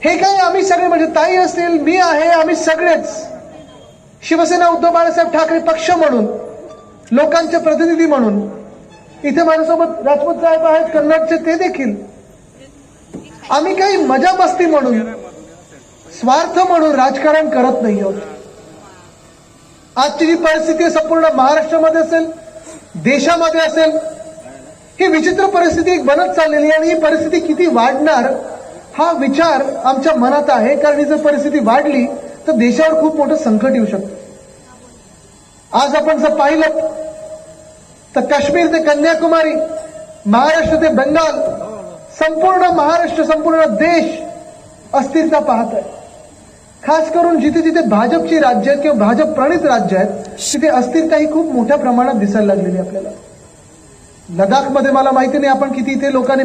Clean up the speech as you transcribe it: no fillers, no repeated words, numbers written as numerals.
हे काही आम्ही सगळे म्हणजे ताई असेल, मी आहे, आम्ही सगळेच शिवसेना उद्धव बाळासाहेब ठाकरे पक्ष म्हणून, लोकांचे प्रतिनिधी म्हणून, इथे माझ्यासोबत राजपूत साहेब आहेत कन्नडचे, ते देखील, आम्ही काही मजा मस्ती म्हणून, स्वार्थ म्हणून राजकारण करत नाही आहोत. आजची जी परिस्थिती संपूर्ण महाराष्ट्रामध्ये असेल, देशामध्ये असेल, ही विचित्र परिस्थिती बनत चाललेली आहे आणि ही परिस्थिती किती वाढणार हा विचार आमच्या मनात आहे. कारण ही जर परिस्थिती वाढली तर देशावर खूप मोठं संकट येऊ शकतं. आज आपण जर पाहिलं तर काश्मीर ते कन्याकुमारी, महाराष्ट्र ते बंगाल, संपूर्ण महाराष्ट्र, संपूर्ण देश अस्थिरता पाहत आहे. खास करून जिथे जिथे भाजपची राज्य आहेत किंवा भाजप प्रणित राज्य आहेत तिथे अस्थिरता ही खूप मोठ्या प्रमाणात दिसायला लागलेली आपल्याला. लडाखमध्ये मला माहिती नाही आपण किती इथे लोकांनी